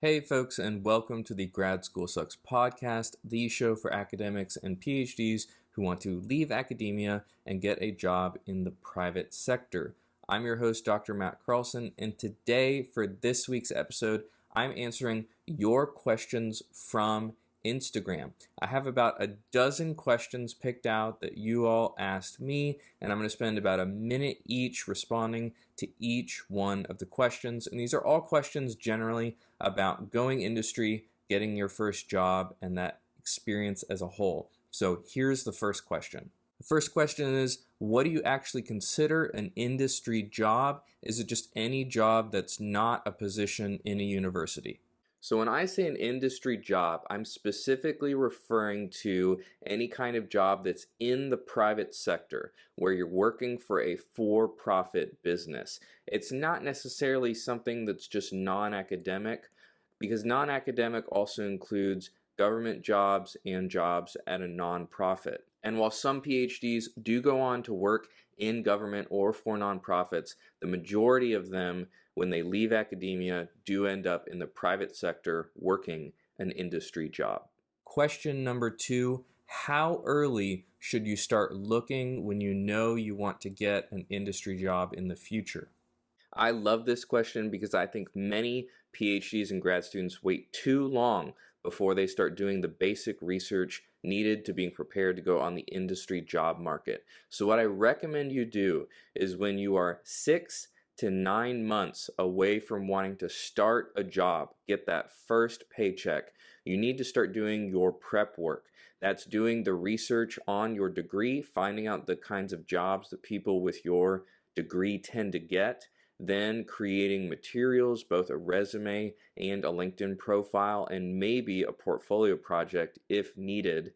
Hey folks, and welcome to the Grad School Sucks podcast, the show for academics and PhDs who want to leave academia and get a job in the private sector. I'm your host, Dr. Matt Carlson, and today for this week's episode, I'm answering your questions from Instagram. I have about a dozen questions picked out that you all asked me, and I'm going to spend about a minute each responding to each one of the questions. And these are all questions generally about going industry, getting your first job, and that experience as a whole. So here's the first question. The first question is, what do you actually consider an industry job? Is it just any job that's not a position in a university? So when I say an industry job, I'm specifically referring to any kind of job that's in the private sector, where you're working for a for-profit business. It's not necessarily something that's just non-academic, because non-academic also includes government jobs and jobs at a nonprofit. And while some PhDs do go on to work in government or for nonprofits, the majority of them, when they leave academia, do end up in the private sector working an industry job. Question number 2, how early should you start looking when you know you want to get an industry job in the future? I love this question because I think many PhDs and grad students wait too long before they start doing the basic research needed to being prepared to go on the industry job market. So what I recommend you do is when you are 6 to 9 months away from wanting to start a job, get that first paycheck, you need to start doing your prep work. That's doing the research on your degree, finding out the kinds of jobs that people with your degree tend to get, then creating materials, both a resume and a LinkedIn profile, and maybe a portfolio project if needed,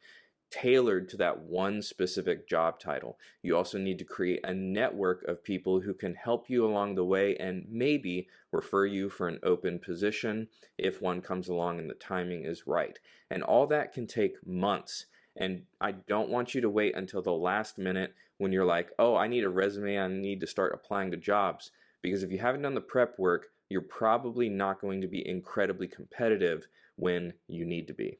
tailored to that one specific job title. You also need to create a network of people who can help you along the way and maybe refer you for an open position if one comes along and the timing is right. And all that can take months. And I don't want you to wait until the last minute when you're like, oh, I need a resume, I need to start applying to jobs. Because if you haven't done the prep work, you're probably not going to be incredibly competitive when you need to be.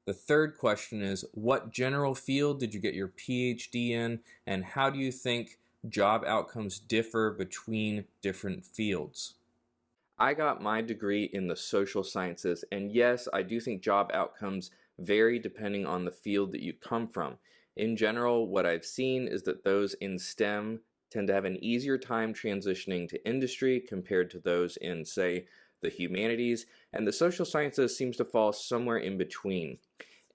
The third question is, what general field did you get your PhD in, and how do you think job outcomes differ between different fields? I got my degree in the social sciences, and yes, I do think job outcomes vary depending on the field that you come from. In general, what I've seen is that those in STEM tend to have an easier time transitioning to industry compared to those in, say, the humanities, and the social sciences seems to fall somewhere in between.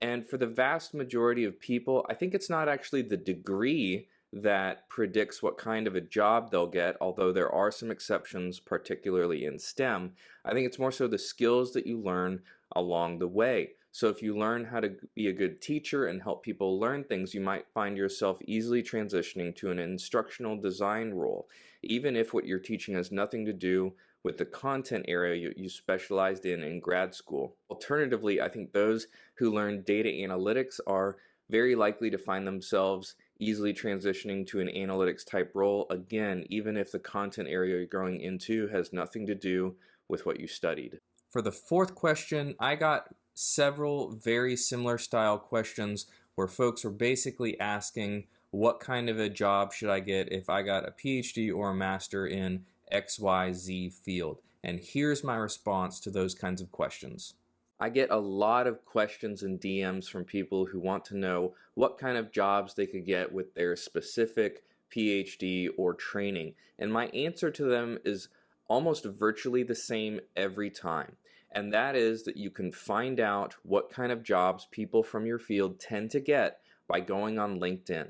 And for the vast majority of people, I think it's not actually the degree that predicts what kind of a job they'll get, although there are some exceptions, particularly in STEM. I think it's more so the skills that you learn along the way. So if you learn how to be a good teacher and help people learn things, you might find yourself easily transitioning to an instructional design role, even if what you're teaching has nothing to do with the content area you specialized in grad school. Alternatively, I think those who learn data analytics are very likely to find themselves easily transitioning to an analytics type role, again, even if the content area you're going into has nothing to do with what you studied. For the fourth question, I got several very similar style questions where folks were basically asking, what kind of a job should I get if I got a PhD or a master in XYZ field? And here's my response to those kinds of questions. I get a lot of questions and DMs from people who want to know what kind of jobs they could get with their specific PhD or training. And my answer to them is almost virtually the same every time. And that is that you can find out what kind of jobs people from your field tend to get by going on LinkedIn.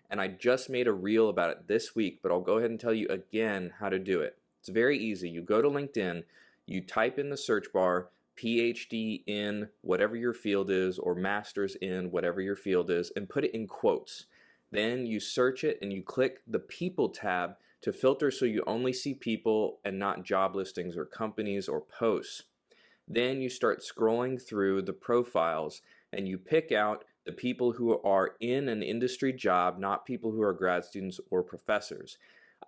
And I just made a reel about it this week, but I'll go ahead and tell you again how to do it. It's very easy. You go to LinkedIn, you type in the search bar, PhD in whatever your field is, or master's in whatever your field is, and put it in quotes. Then you search it and you click the people tab to filter so you only see people and not job listings or companies or posts. Then you start scrolling through the profiles and you pick out the people who are in an industry job, not people who are grad students or professors.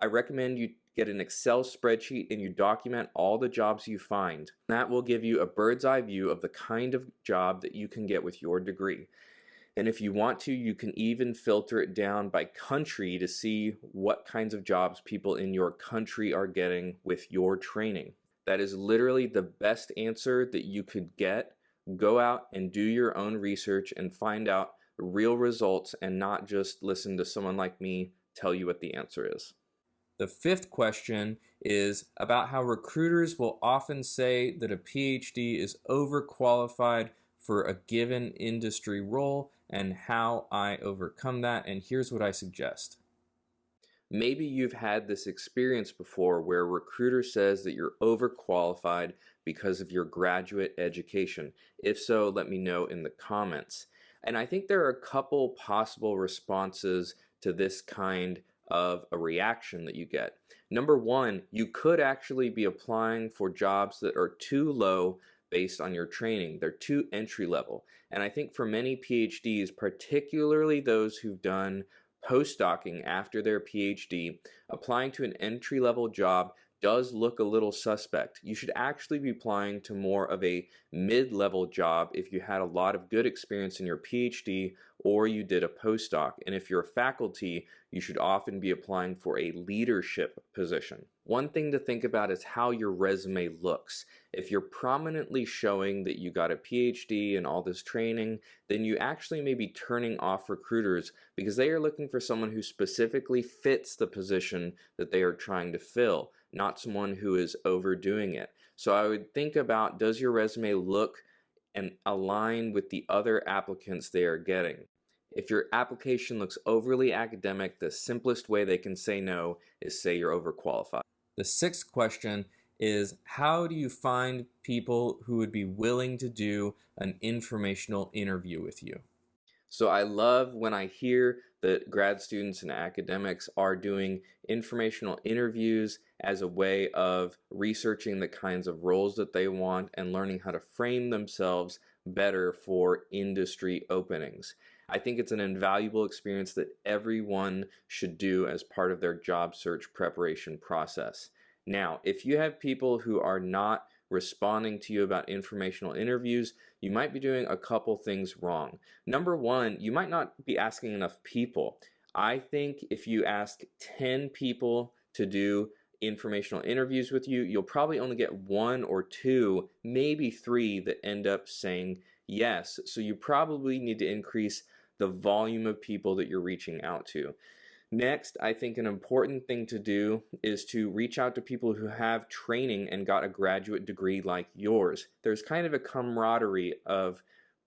I recommend you get an Excel spreadsheet, and you document all the jobs you find. That will give you a bird's eye view of the kind of job that you can get with your degree. And if you want to, you can even filter it down by country to see what kinds of jobs people in your country are getting with your training. That is literally the best answer that you could get. Go out and do your own research and find out real results and not just listen to someone like me tell you what the answer is. The fifth question is about how recruiters will often say that a PhD is overqualified for a given industry role and how I overcome that. And here's what I suggest. Maybe you've had this experience before where a recruiter says that you're overqualified because of your graduate education. If so, let me know in the comments. And I think there are a couple possible responses to this kind of a reaction that you get. Number one, you could actually be applying for jobs that are too low based on your training. They're too entry level. And I think for many PhDs, particularly those who've done postdocing after their PhD, applying to an entry level job does look a little suspect. You should actually be applying to more of a mid-level job if you had a lot of good experience in your PhD or you did a postdoc. And if you're a faculty, you should often be applying for a leadership position. One thing to think about is how your resume looks. If you're prominently showing that you got a PhD and all this training, then you actually may be turning off recruiters because they are looking for someone who specifically fits the position that they are trying to fill, not someone who is overdoing it. So I would think about, does your resume look and align with the other applicants they are getting? If your application looks overly academic, the simplest way they can say no is say you're overqualified. The sixth question is, how do you find people who would be willing to do an informational interview with you? So I love when I hear that grad students and academics are doing informational interviews as a way of researching the kinds of roles that they want and learning how to frame themselves better for industry openings. I think it's an invaluable experience that everyone should do as part of their job search preparation process. Now, if you have people who are not responding to you about informational interviews, you might be doing a couple things wrong. Number one, you might not be asking enough people. I think if you ask 10 people to do informational interviews with you, you'll probably only get 1 or 2, maybe 3 that end up saying yes. So you probably need to increase the volume of people that you're reaching out to. Next, I think an important thing to do is to reach out to people who have training and got a graduate degree like yours. There's kind of a camaraderie of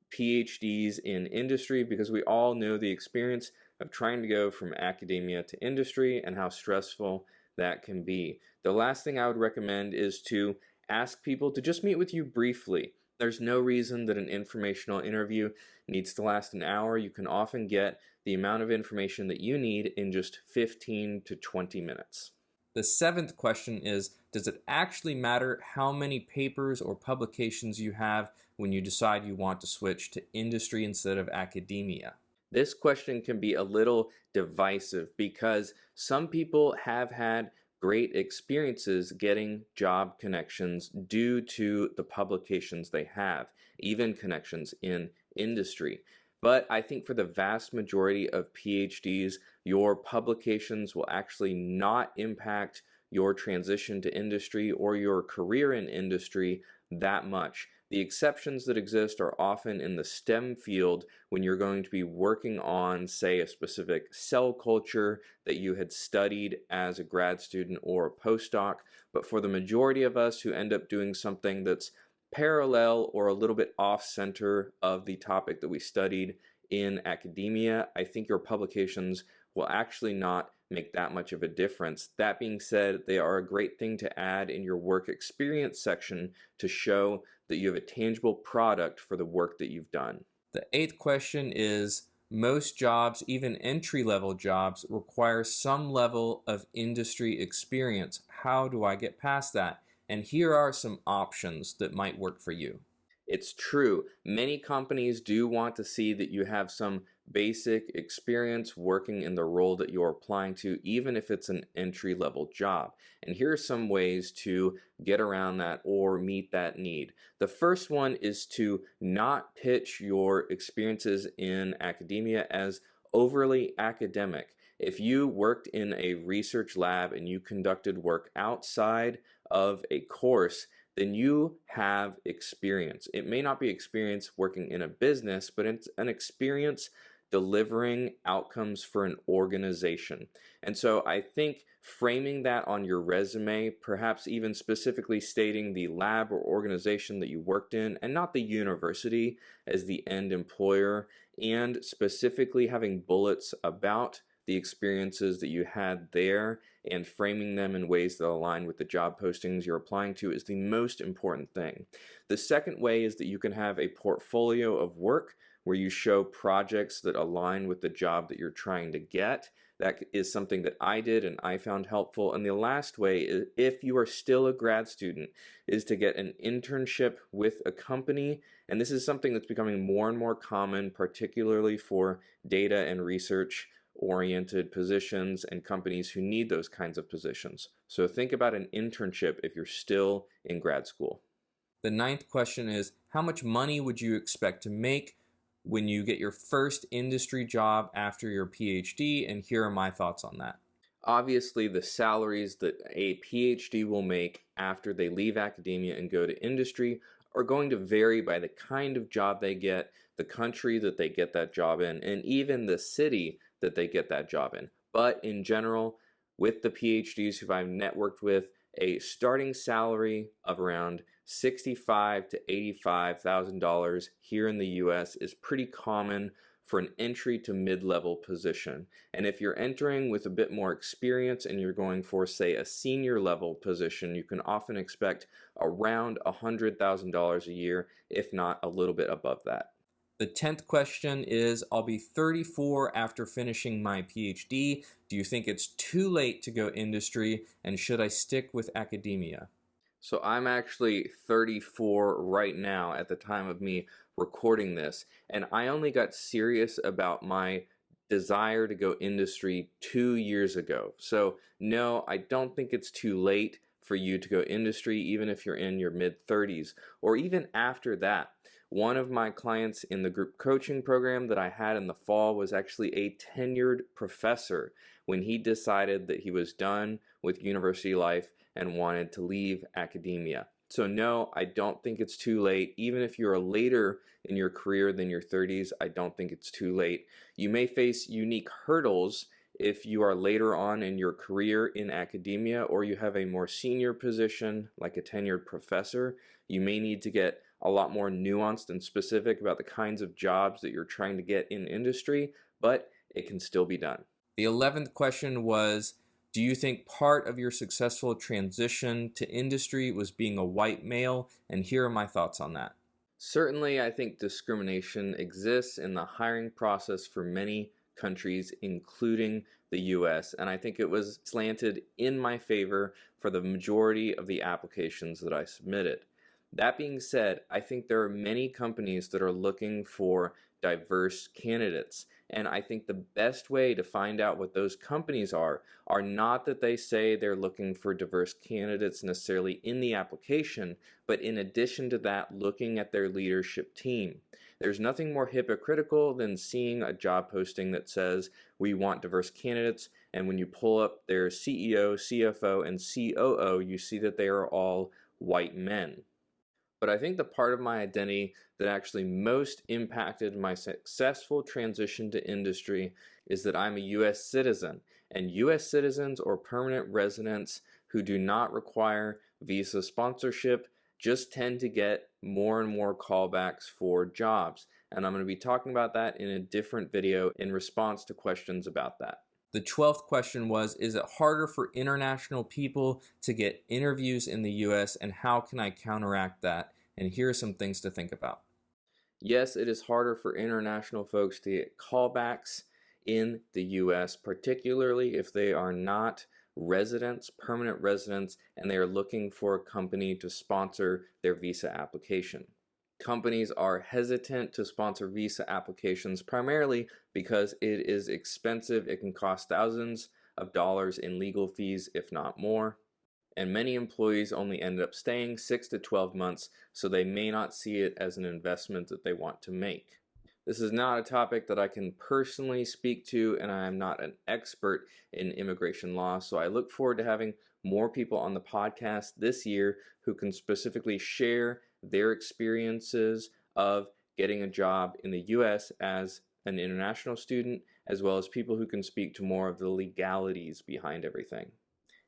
PhDs in industry because we all know the experience of trying to go from academia to industry and how stressful that can be. The last thing I would recommend is to ask people to just meet with you briefly. There's no reason that an informational interview needs to last an hour. You can often get the amount of information that you need in just 15 to 20 minutes. The seventh question is, does it actually matter how many papers or publications you have when you decide you want to switch to industry instead of academia? This question can be a little divisive because some people have had great experiences getting job connections due to the publications they have, even connections in industry. But I think for the vast majority of PhDs, your publications will actually not impact your transition to industry or your career in industry that much. The exceptions that exist are often in the STEM field when you're going to be working on, say, a specific cell culture that you had studied as a grad student or a postdoc. But for the majority of us who end up doing something that's parallel or a little bit off-center of the topic that we studied in academia, I think your publications will actually not make that much of a difference. That being said, they are a great thing to add in your work experience section to show that you have a tangible product for the work that you've done. The eighth question is, most jobs, even entry-level jobs, require some level of industry experience. How do I get past that? And here are some options that might work for you. It's true. Many companies do want to see that you have some basic experience working in the role that you're applying to, even if it's an entry-level job. And here are some ways to get around that or meet that need. The first one is to not pitch your experiences in academia as overly academic. If you worked in a research lab and you conducted work outside of a course, then you have experience. It may not be experience working in a business, but it's an experience delivering outcomes for an organization. And so I think framing that on your resume, perhaps even specifically stating the lab or organization that you worked in and not the university as the end employer, and specifically having bullets about the experiences that you had there and framing them in ways that align with the job postings you're applying to is the most important thing. The second way is that you can have a portfolio of work where you show projects that align with the job that you're trying to get. That is something that I did and I found helpful. And the last way is, if you are still a grad student, is to get an internship with a company. And this is something that's becoming more and more common, particularly for data and research oriented positions and companies who need those kinds of positions. So think about an internship if you're still in grad school. The ninth question is, how much money would you expect to make when you get your first industry job after your PhD? And here are my thoughts on that. Obviously, the salaries that a PhD will make after they leave academia and go to industry are going to vary by the kind of job they get, the country that they get that job in, and even the city that they get that job in. But in general, with the PhDs who I've networked with, a starting salary of around $65,000 to $85,000 here in the US is pretty common for an entry to mid-level position. And if you're entering with a bit more experience and you're going for, say, a senior level position, you can often expect around $100,000 a year, if not a little bit above that. The 10th question is, I'll be 34 after finishing my PhD. Do you think it's too late to go industry, and should I stick with academia? So I'm actually 34 right now at the time of me recording this, and I only got serious about my desire to go industry 2 years ago. So no, I don't think it's too late for you to go industry, even if you're in your mid-30s, or even after that. One of my clients in the group coaching program that I had in the fall was actually a tenured professor when he decided that he was done with university life and wanted to leave academia. So no, I don't think it's too late. Even if you're later in your career than your 30s, I don't think it's too late. You may face unique hurdles if you are later on in your career in academia, or you have a more senior position like a tenured professor. You may need to get a lot more nuanced and specific about the kinds of jobs that you're trying to get in industry, but it can still be done. The 11th question was, do you think part of your successful transition to industry was being a white male? And here are my thoughts on that. Certainly, I think discrimination exists in the hiring process for many countries, including the US, and I think it was slanted in my favor for the majority of the applications that I submitted. That being said, I think there are many companies that are looking for diverse candidates, and I think the best way to find out what those companies are not that they say they're looking for diverse candidates necessarily in the application, but in addition to that, looking at their leadership team. There's nothing more hypocritical than seeing a job posting that says we want diverse candidates, and when you pull up their CEO, CFO, and COO, you see that they are all white men. But I think the part of my identity that actually most impacted my successful transition to industry is that I'm a US citizen, and US citizens or permanent residents who do not require visa sponsorship just tend to get more and more callbacks for jobs. And I'm going to be talking about that in a different video in response to questions about that. The 12th question was, is it harder for international people to get interviews in the US, and how can I counteract that? And here are some things to think about. Yes, it is harder for international folks to get callbacks in the US, particularly if they are not residents, permanent residents, and they are looking for a company to sponsor their visa application. Companies are hesitant to sponsor visa applications primarily because it is expensive. It can cost thousands of dollars in legal fees, if not more. And many employees only end up staying 6 to 12 months, so they may not see it as an investment that they want to make. This is not a topic that I can personally speak to, and I am not an expert in immigration law, so I look forward to having more people on the podcast this year who can specifically share their experiences of getting a job in the U.S. as an international student, as well as people who can speak to more of the legalities behind everything.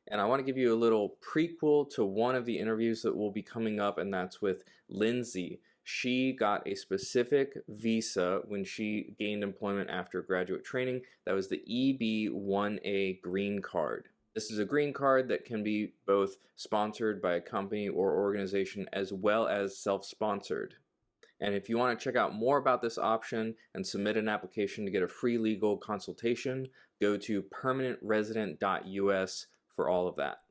And I want to give you a little prequel to one of the interviews that will be coming up, and that's with Lindsay. She got a specific visa when she gained employment after graduate training. That was the EB-1A green card. This is a green card that can be both sponsored by a company or organization as well as self-sponsored. And if you want to check out more about this option and submit an application to get a free legal consultation, go to permanentresident.us for all of that.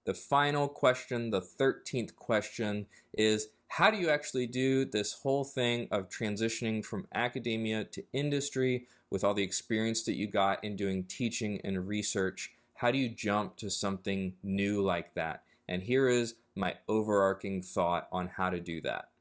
The final question, the 13th question, is how do you actually do this whole thing of transitioning from academia to industry with all the experience that you got in doing teaching and research? How do you jump to something new like that? And here is my overarching thought on how to do that.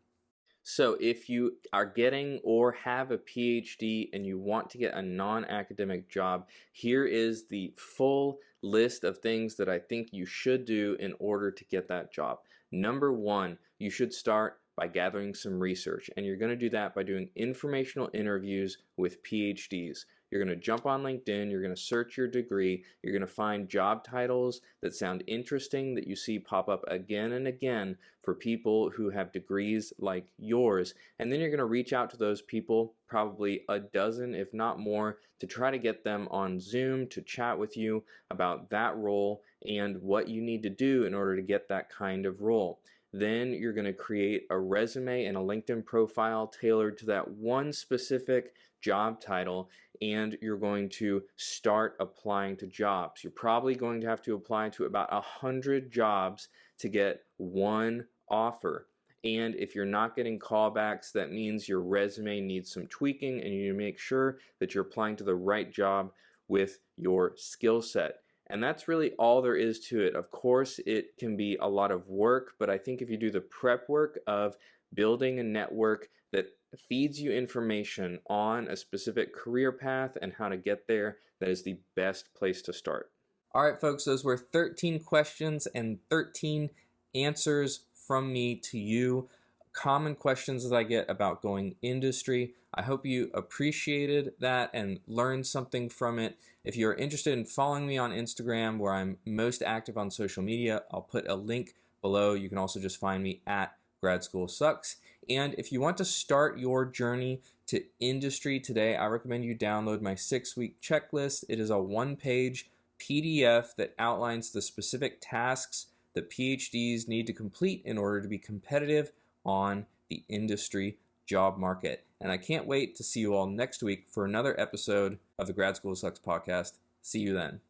So if you are getting or have a PhD and you want to get a non-academic job, here is the full list of things that I think you should do in order to get that job. Number one, you should start by gathering some research, and you're going to do that by doing informational interviews with PhDs. You're going to jump on LinkedIn, you're going to search your degree, you're going to find job titles that sound interesting that you see pop up again and again for people who have degrees like yours, and then you're going to reach out to those people, probably a dozen if not more, to try to get them on Zoom to chat with you about that role and what you need to do in order to get that kind of role. Then you're going to create a resume and a LinkedIn profile tailored to that one specific job title, and you're going to start applying to jobs. You're probably going to have to apply to about 100 jobs to get one offer. And if you're not getting callbacks, that means your resume needs some tweaking, and you need to make sure that you're applying to the right job with your skill set. And that's really all there is to it. Of course, it can be a lot of work, but I think if you do the prep work of building a network that feeds you information on a specific career path and how to get there, that is the best place to start. All right, folks, those were 13 questions and 13 answers from me to you. Common questions that I get about going industry. I hope you appreciated that and learned something from it. If you're interested in following me on Instagram, where I'm most active on social media, I'll put a link below. You can also just find me at Grad School Sucks. And if you want to start your journey to industry today, I recommend you download my 6-week checklist. It is a 1-page PDF that outlines the specific tasks that PhDs need to complete in order to be competitive on the industry job market. And I can't wait to see you all next week for another episode of the Grad School Sucks podcast. See you then.